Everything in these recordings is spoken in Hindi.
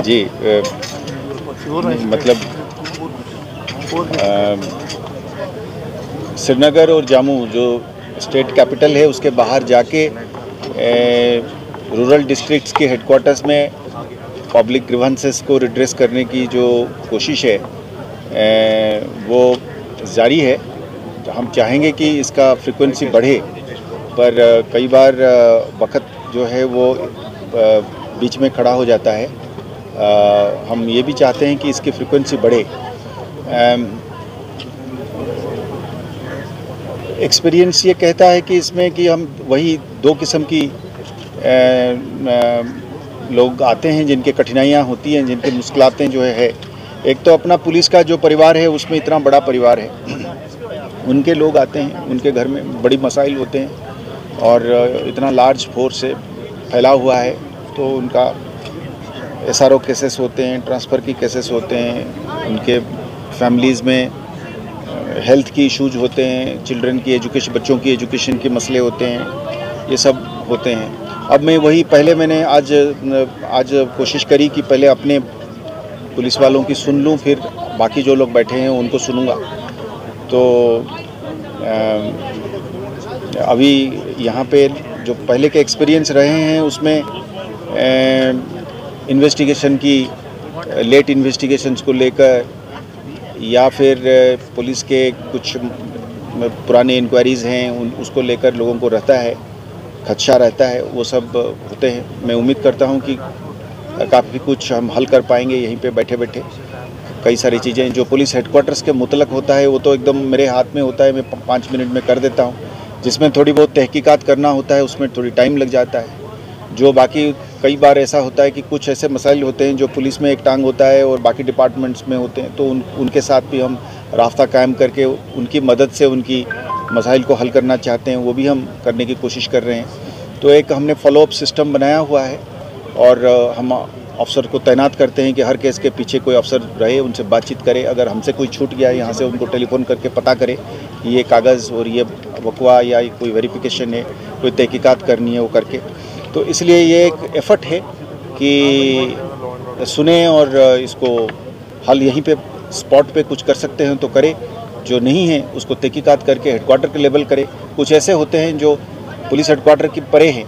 जी मतलब श्रीनगर और जम्मू जो स्टेट कैपिटल है उसके बाहर जाके रूरल डिस्ट्रिक्ट्स के हेडक्वार्टर्स में पब्लिक ग्रीवेंसेस को रिड्रेस करने की जो कोशिश है वो जारी है। तो हम चाहेंगे कि इसका फ्रीक्वेंसी बढ़े, पर कई बार वक्त जो है वो बीच में खड़ा हो जाता है। हम ये भी चाहते हैं कि इसकी फ्रीक्वेंसी बढ़े। एक्सपीरियंस ये कहता है कि इसमें कि हम वही दो किस्म की लोग आते हैं जिनके कठिनाइयाँ होती हैं, जिनकी मुश्किलातें जो है। एक तो अपना पुलिस का जो परिवार है उसमें इतना बड़ा परिवार है, उनके लोग आते हैं, उनके घर में बड़ी मसाइल होते हैं और इतना लार्ज फोर्स से फैला हुआ है, तो उनका SRO केसेस होते हैं, ट्रांसफ़र की केसेस होते हैं, उनके फैमिलीज़ में हेल्थ की इश्यूज होते हैं, चिल्ड्रन की एजुकेशन, बच्चों की एजुकेशन के मसले होते हैं, ये सब होते हैं। अब मैं वही मैंने आज कोशिश करी कि पहले अपने पुलिस वालों की सुन लूं, फिर बाकी जो लोग बैठे हैं उनको सुनूंगा। तो अभी यहाँ पे जो पहले के एक्सपीरियंस रहे हैं उसमें इन्वेस्टिगेशन की लेट इन्वेस्टिगेशंस को लेकर या फिर पुलिस के कुछ पुराने इंक्वायरीज़ हैं उसको लेकर लोगों को रहता है, खदशा रहता है, वो सब होते हैं। मैं उम्मीद करता हूँ कि काफ़ी कुछ हम हल कर पाएंगे यहीं पे बैठे बैठे। कई सारी चीज़ें जो पुलिस हेडक्वार्टर्स के मुतलक होता है वो तो एकदम मेरे हाथ में होता है, मैं 5 मिनट में कर देता हूँ। जिसमें थोड़ी बहुत तहकीकात करना होता है उसमें थोड़ी टाइम लग जाता है। जो बाकी कई बार ऐसा होता है कि कुछ ऐसे मसाइल होते हैं जो पुलिस में एक टांग होता है और बाकी डिपार्टमेंट्स में होते हैं, तो उनके साथ भी हम रास्ता कायम करके उनकी मदद से उनकी मसाइल को हल करना चाहते हैं, वो भी हम करने की कोशिश कर रहे हैं। तो एक हमने फॉलोअप सिस्टम बनाया हुआ है और हम अफसर को तैनात करते हैं कि हर केस के पीछे कोई अफसर रहे, उनसे बातचीत करे। अगर हमसे कोई छूट गया यहाँ से उनको टेलीफोन करके पता करे कि ये कागज़ और ये वकवा या कोई वेरिफिकेशन है, कोई तहकीकात करनी है, वो करके। तो इसलिए ये एक एफ़र्ट है कि सुने और इसको हल यहीं पे स्पॉट पे कुछ कर सकते हैं तो करें, जो नहीं है उसको तहकीकात करके हेडक्वार्टर के लेवल करे। कुछ ऐसे होते हैं जो पुलिस हेडक्वार्टर की परे हैं,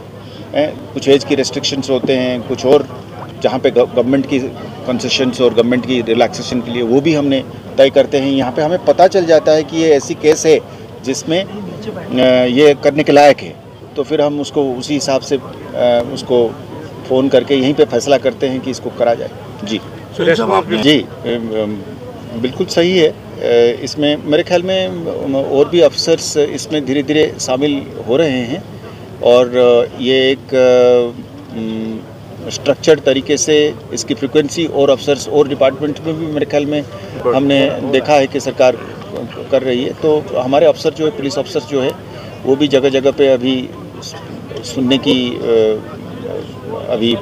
कुछ एज की रेस्ट्रिक्शंस होते हैं, कुछ और जहाँ पे गवर्नमेंट की कंसेशंस और गवर्नमेंट की रिलैक्सेशन के लिए वो भी हमने तय करते हैं। यहाँ पे हमें पता चल जाता है कि ये ऐसी केस है जिसमें ये करने के लायक है, तो फिर हम उसको उसी हिसाब से उसको फ़ोन करके यहीं पे फैसला करते हैं कि इसको करा जाए। जी जी बिल्कुल सही है। इसमें मेरे ख्याल में और भी अफसर्स इसमें धीरे धीरे शामिल हो रहे हैं और ये एक स्ट्रक्चर्ड तरीके से इसकी फ्रीक्वेंसी और अफसर्स और डिपार्टमेंट में भी मेरे ख्याल में हमने देखा है कि सरकार कर रही है। तो हमारे अफसर जो है, पुलिस अफसर जो है, वो भी जगह जगह पे अभी सुनने की अभी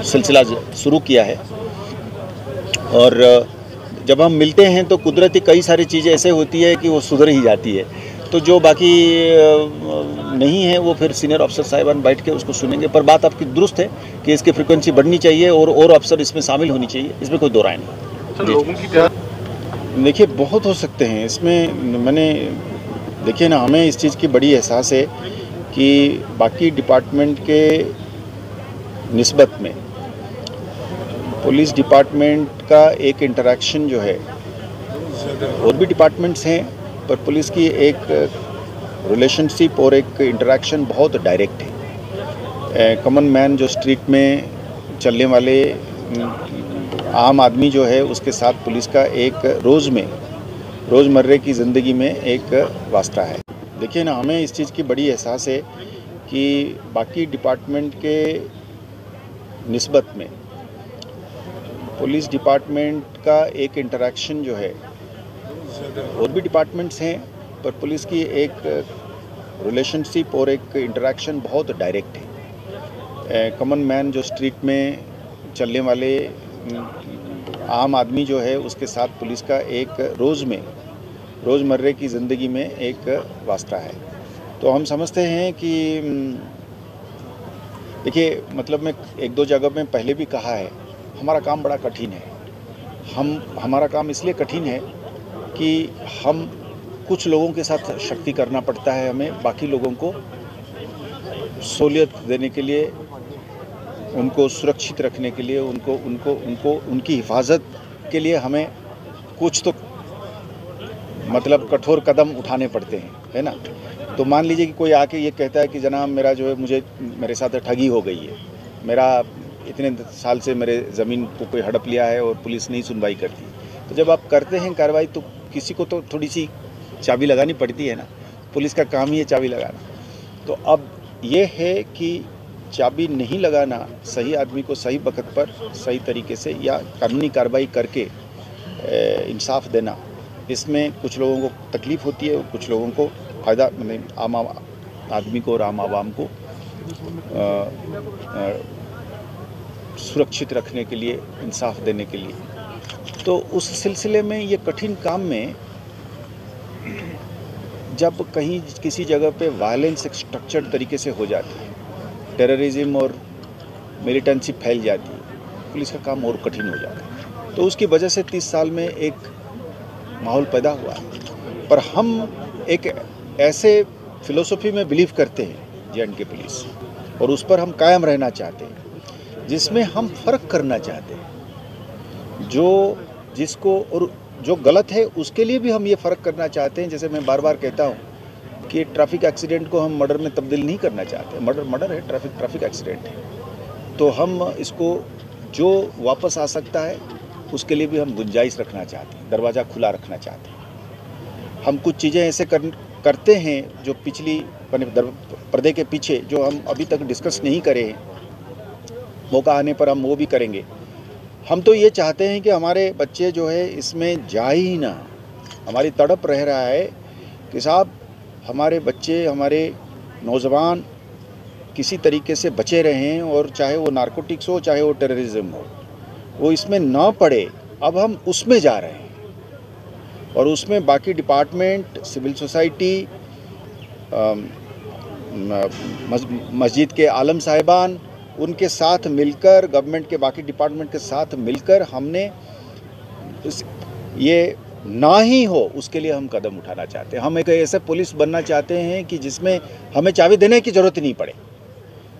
सिलसिला शुरू किया है। और जब हम मिलते हैं तो कुदरती कई सारी चीज़ें ऐसे होती है कि वो सुधर ही जाती है। तो जो बाकी नहीं है वो फिर सीनियर अफसर साहिबान बैठ के उसको सुनेंगे। पर बात आपकी दुरुस्त है कि इसकी फ्रीक्वेंसी बढ़नी चाहिए और अफसर इसमें शामिल होनी चाहिए, इसमें कोई दो राय नहीं। लोगों की देखिए बहुत हो सकते हैं इसमें। मैंने देखिए ना, हमें इस चीज़ की बड़ी एहसास है कि बाकी डिपार्टमेंट के निस्बत में पुलिस डिपार्टमेंट का एक इंटरेक्शन जो है, और भी डिपार्टमेंट्स हैं पर पुलिस की एक रिलेशनशिप और एक इंटरेक्शन बहुत डायरेक्ट है। कॉमन मैन जो स्ट्रीट में चलने वाले आम आदमी जो है उसके साथ पुलिस का एक रोज़मर्रे की ज़िंदगी में एक वास्ता है। देखिए ना, हमें इस चीज़ की बड़ी एहसास है कि बाकी डिपार्टमेंट के निस्बत में पुलिस डिपार्टमेंट का एक इंटरेक्शन जो है, और भी डिपार्टमेंट्स हैं पर पुलिस की एक रिलेशनशिप और एक इंटरेक्शन बहुत डायरेक्ट है। कॉमन मैन जो स्ट्रीट में चलने वाले आम आदमी जो है उसके साथ पुलिस का एक रोज़मर्रे की ज़िंदगी में एक वास्ता है। तो हम समझते हैं कि देखिए, मतलब मैं एक दो जगह में पहले भी कहा है, हमारा काम बड़ा कठिन है। हमारा काम इसलिए कठिन है कि हम कुछ लोगों के साथ शक्ति करना पड़ता है, हमें बाकी लोगों को सहूलियत देने के लिए, उनको सुरक्षित रखने के लिए, उनकी हिफाजत के लिए हमें कुछ तो मतलब कठोर कदम उठाने पड़ते हैं, है ना। तो मान लीजिए कि कोई आके ये कहता है कि जनाब मेरा जो है मेरे साथ ठगी हो गई है, मेरा इतने साल से मेरे ज़मीन को कोई हड़प लिया है और पुलिस नहीं सुनवाई करती। तो जब आप करते हैं कार्रवाई तो किसी को तो थोड़ी सी चाबी लगानी पड़ती है ना, पुलिस का काम ही है चाबी लगाना। तो अब ये है कि चाबी नहीं लगाना, सही आदमी को सही वक्त पर सही तरीके से या कानूनी कार्रवाई करके इंसाफ देना, इसमें कुछ लोगों को तकलीफ़ होती है और कुछ लोगों को फ़ायदा, मतलब आम आदमी को और आम आवाम को सुरक्षित रखने के लिए, इंसाफ देने के लिए। तो उस सिलसिले में ये कठिन काम में जब कहीं किसी जगह पे वायलेंस एक स्ट्रक्चर्ड तरीके से हो जाती है, टेररिज्म और मिलिटेंसी फैल जाती है, पुलिस का काम और कठिन हो जाता है। तो उसकी वजह से 30 साल में एक माहौल पैदा हुआ है। पर हम एक ऐसे फिलोसफी में बिलीव करते हैं जे.एंड.के पुलिस, और उस पर हम कायम रहना चाहते हैं, जिसमें हम फ़र्क करना चाहते हैं। जिसको और जो गलत है उसके लिए भी हम ये फ़र्क करना चाहते हैं। जैसे मैं बार बार कहता हूँ कि ट्रैफिक एक्सीडेंट को हम मर्डर में तब्दील नहीं करना चाहते। मर्डर है, ट्रैफिक एक्सीडेंट है। तो हम इसको जो वापस आ सकता है उसके लिए भी हम गुंजाइश रखना चाहते हैं, दरवाज़ा खुला रखना चाहते हैं। हम कुछ चीज़ें ऐसे करते हैं जो पिछली पर्दे के पीछे जो हम अभी तक डिस्कस नहीं करे हैं, मौका आने पर हम वो भी करेंगे। हम तो ये चाहते हैं कि हमारे बच्चे जो है इसमें जाए ही ना। हमारी तड़प रह रहा है कि साहब हमारे बच्चे, हमारे नौजवान किसी तरीके से बचे रहें, और चाहे वो नारकोटिक्स हो, चाहे वो टेररिज्म हो, वो इसमें ना पड़े। अब हम उसमें जा रहे हैं, और उसमें बाकी डिपार्टमेंट, सिविल सोसाइटी, मस्जिद के आलम साहिबान, उनके साथ मिलकर, गवर्नमेंट के बाकी डिपार्टमेंट के साथ मिलकर हमने ये ना ही हो उसके लिए हम कदम उठाना चाहते हैं। हम एक ऐसे पुलिस बनना चाहते हैं कि जिसमें हमें चाबी देने की ज़रूरत नहीं पड़े।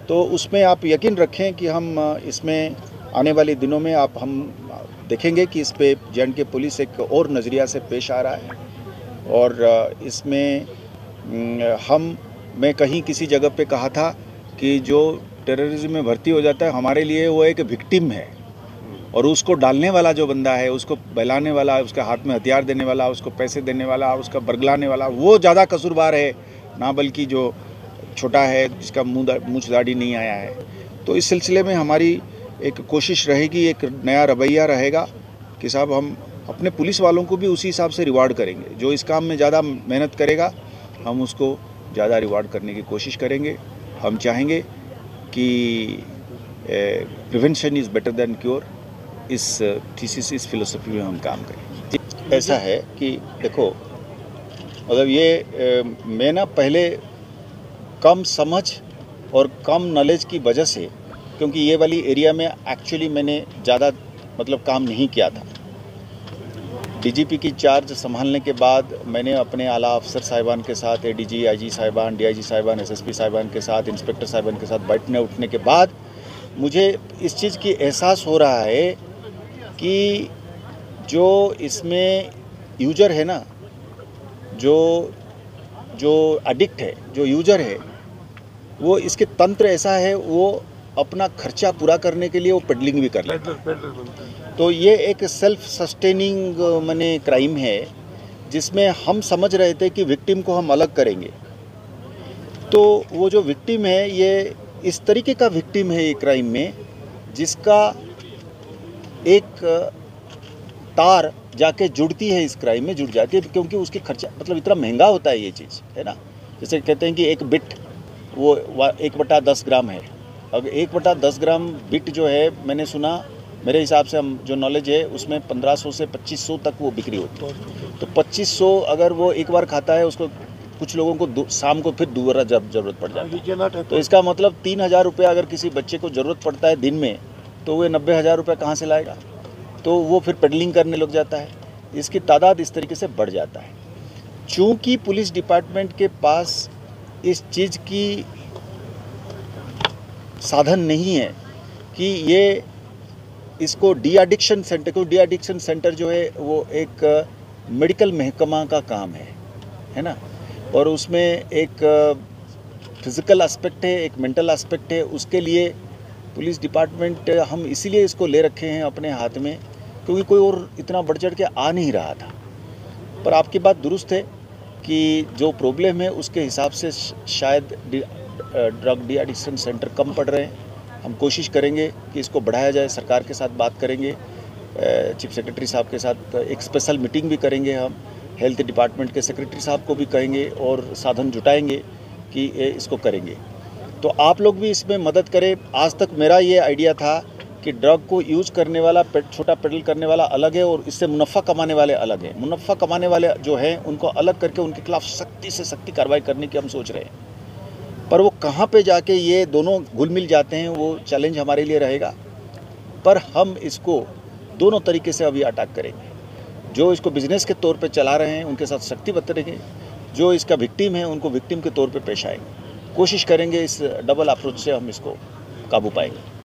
तो उसमें आप यकीन रखें कि हम इसमें आने वाले दिनों में हम देखेंगे कि इस पे जे.एंड.के पुलिस एक और नज़रिया से पेश आ रहा है। और इसमें मैं कहीं किसी जगह पे कहा था कि जो टेररिज्म में भर्ती हो जाता है हमारे लिए वो एक विक्टिम है, और उसको डालने वाला जो बंदा है, उसको बहलाने वाला, उसके हाथ में हथियार देने वाला, उसको पैसे देने वाला, उसका बरगलाने वाला, वो ज़्यादा कसूरवार है ना, बल्कि जो छोटा है, जिसका मूंछ दाढ़ी नहीं आया है। तो इस सिलसिले में हमारी एक कोशिश रहेगी, एक नया रवैया रहेगा कि साहब हम अपने पुलिस वालों को भी उसी हिसाब से रिवार्ड करेंगे। जो इस काम में ज़्यादा मेहनत करेगा हम उसको ज़्यादा रिवार्ड करने की कोशिश करेंगे। हम चाहेंगे कि prevention is better than cure, इस थीसिस, इस फिलोसफी में हम काम करें। ऐसा है कि देखो, मतलब ये मैं ना पहले कम समझ और कम नॉलेज की वजह से, क्योंकि ये वाली एरिया में एक्चुअली मैंने ज़्यादा मतलब काम नहीं किया था। डीजीपी की चार्ज संभालने के बाद मैंने अपने आला अफसर साहिबान के साथ, एडीजी, आईजी साहिबान, डीआईजी साहिबान, एसएसपी साहिबान के साथ, इंस्पेक्टर साहिबान के साथ बैठने उठने के बाद मुझे इस चीज़ की एहसास हो रहा है कि जो इसमें यूजर है ना, जो एडिक्ट है, जो यूजर है, वो इसके तंत्र ऐसा है, वो अपना खर्चा पूरा करने के लिए वो पेडलिंग भी कर लेता है। तो ये एक सेल्फ सस्टेनिंग माने क्राइम है, जिसमें हम समझ रहे थे कि विक्टिम को हम अलग करेंगे। तो वो जो विक्टिम है, ये इस तरीके का विक्टिम है ये क्राइम में, जिसका एक तार जाके जुड़ती है, इस क्राइम में जुड़ जाती है, क्योंकि उसकी खर्चा मतलब इतना महंगा होता है ये चीज़, है ना। जैसे कहते हैं कि एक बिट वो 1/10 ग्राम है। अगर 1/10 ग्राम बिट जो है, मैंने सुना, मेरे हिसाब से हम जो नॉलेज है उसमें 1500 से 2500 तक वो बिक्री होती है। तो 2500 अगर वो एक बार खाता है, उसको कुछ लोगों को शाम को फिर दोबारा जरूरत पड़ जाती है। तो इसका मतलब 3000 रुपये अगर किसी बच्चे को ज़रूरत पड़ता है दिन में, तो वो 90,000 रुपये कहाँ से लाएगा? तो वो फिर पेडलिंग करने लग जाता है। इसकी तादाद इस तरीके से बढ़ जाता है। चूँकि पुलिस डिपार्टमेंट के पास इस चीज़ की साधन नहीं है कि ये इसको डी एडिक्शन सेंटर, क्योंकि डी एडिक्शन सेंटर जो है वो एक मेडिकल महकमा का काम है ना, और उसमें एक फिज़िकल एस्पेक्ट है, एक मेंटल एस्पेक्ट है। उसके लिए पुलिस डिपार्टमेंट हम इसीलिए इसको ले रखे हैं अपने हाथ में, क्योंकि कोई और इतना बढ़ चढ़ के आ नहीं रहा था। पर आपकी बात दुरुस्त है कि जो प्रॉब्लम है उसके हिसाब से शायद ड्रग डी एडिक्शन सेंटर कम पड़ रहे हैं। हम कोशिश करेंगे कि इसको बढ़ाया जाए, सरकार के साथ बात करेंगे, चीफ सेक्रेटरी साहब के साथ एक स्पेशल मीटिंग भी करेंगे, हम हेल्थ डिपार्टमेंट के सेक्रेटरी साहब को भी कहेंगे और साधन जुटाएंगे कि इसको करेंगे। तो आप लोग भी इसमें मदद करें। आज तक मेरा ये आइडिया था कि ड्रग को यूज़ करने वाला, छोटा पेडल करने वाला अलग है और इससे मुनाफा कमाने वाले अलग हैं। मुनाफा कमाने वाले जो हैं उनको अलग करके उनके खिलाफ सख्ती से सख्ती कार्रवाई करने की हम सोच रहे हैं। पर वो कहाँ पे जाके ये दोनों घुल मिल जाते हैं वो चैलेंज हमारे लिए रहेगा। पर हम इसको दोनों तरीके से अभी अटैक करेंगे। जो इसको बिजनेस के तौर पे चला रहे हैं उनके साथ सख्ती बरतेंगे, जो इसका विक्टिम है उनको विक्टिम के तौर पे पेश आएंगे। कोशिश करेंगे इस डबल अप्रोच से हम इसको काबू पाएंगे।